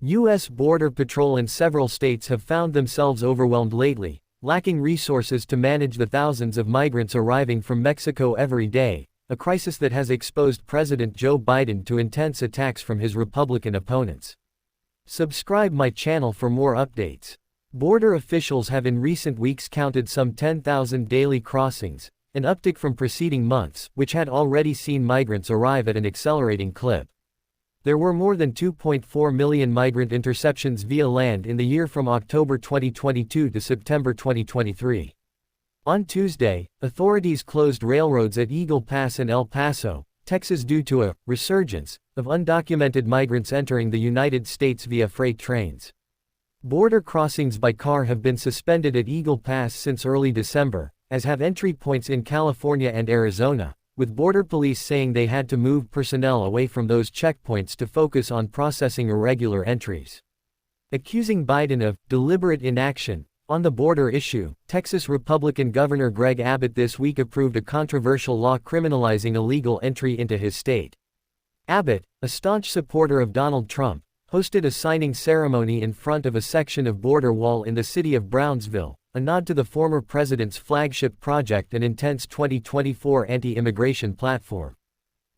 U.S. Border Patrol in several states have found themselves overwhelmed lately, lacking resources to manage the thousands of migrants arriving from Mexico every day, a crisis that has exposed President Joe Biden to intense attacks from his Republican opponents. Subscribe my channel for more updates. Border officials have in recent weeks counted some 10,000 daily crossings, an uptick from preceding months, which had already seen migrants arrive at an accelerating clip. There were more than 2.4 million migrant interceptions via land in the year from October 2022 to September 2023. On Tuesday, authorities closed railroads at Eagle Pass and El Paso, Texas due to a resurgence of undocumented migrants entering the United States via freight trains. Border crossings by car have been suspended at Eagle Pass since early December, as have entry points in California and Arizona, with border police saying they had to move personnel away from those checkpoints to focus on processing irregular entries. Accusing Biden of deliberate inaction on the border issue, Texas Republican Governor Greg Abbott this week approved a controversial law criminalizing illegal entry into his state. Abbott, a staunch supporter of Donald Trump, hosted a signing ceremony in front of a section of border wall in the city of Brownsville, a nod to the former president's flagship project and intense 2024 anti-immigration platform.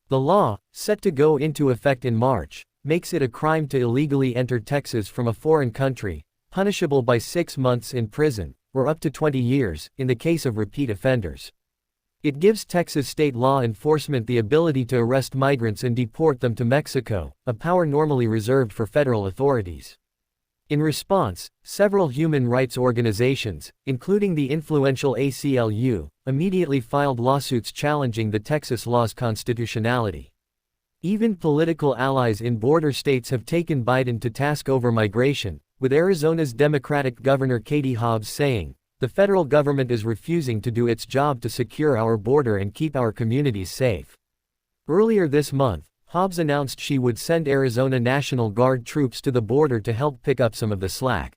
The law, set to go into effect in March, makes it a crime to illegally enter Texas from a foreign country, punishable by 6 months in prison, or up to 20 years, in the case of repeat offenders. It gives Texas state law enforcement the ability to arrest migrants and deport them to Mexico, a power normally reserved for federal authorities. In response, several human rights organizations, including the influential ACLU, immediately filed lawsuits challenging the Texas law's constitutionality. Even political allies in border states have taken Biden to task over migration, with Arizona's Democratic Governor Katie Hobbs saying, "The federal government is refusing to do its job to secure our border and keep our communities safe." Earlier this month, Hobbs announced she would send Arizona National Guard troops to the border to help pick up some of the slack.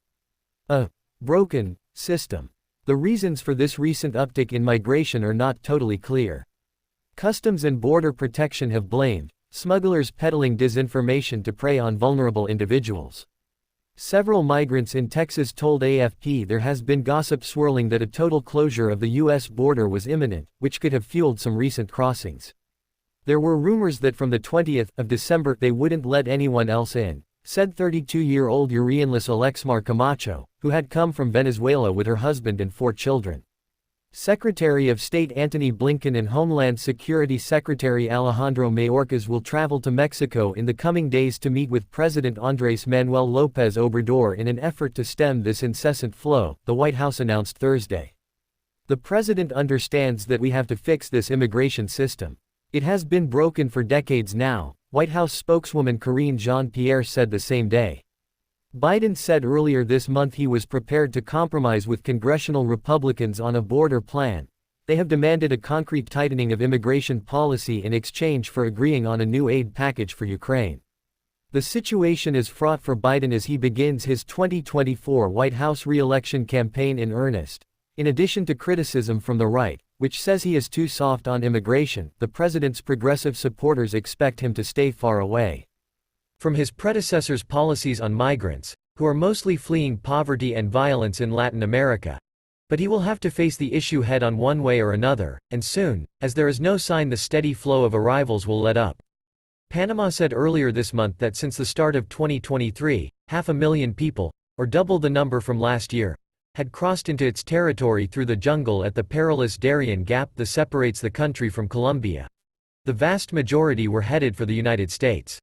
A broken system. The reasons for this recent uptick in migration are not totally clear. Customs and Border Protection have blamed smugglers peddling disinformation to prey on vulnerable individuals. Several migrants in Texas told AFP there has been gossip swirling that a total closure of the U.S. border was imminent, which could have fueled some recent crossings. There were rumors that from the 20th of December they wouldn't let anyone else in, said 32-year-old Urianlis Alexmar Camacho, who had come from Venezuela with her husband and 4 children. Secretary of State Antony Blinken and Homeland Security Secretary Alejandro Mayorkas will travel to Mexico in the coming days to meet with President Andrés Manuel López Obrador in an effort to stem this incessant flow, the White House announced Thursday. The president understands that we have to fix this immigration system. It has been broken for decades now, White House spokeswoman Karine Jean-Pierre said the same day. Biden said earlier this month he was prepared to compromise with congressional Republicans on a border plan. They have demanded a concrete tightening of immigration policy in exchange for agreeing on a new aid package for Ukraine. The situation is fraught for Biden as he begins his 2024 White House re-election campaign in earnest. In addition to criticism from the right, which says he is too soft on immigration, the president's progressive supporters expect him to stay far away from his predecessor's policies on migrants, who are mostly fleeing poverty and violence in Latin America. But he will have to face the issue head-on one way or another, and soon, as there is no sign the steady flow of arrivals will let up. Panama said earlier this month that since the start of 2023, 500,000 people, or double the number from last year, had crossed into its territory through the jungle at the perilous Darien Gap that separates the country from Colombia. The vast majority were headed for the United States.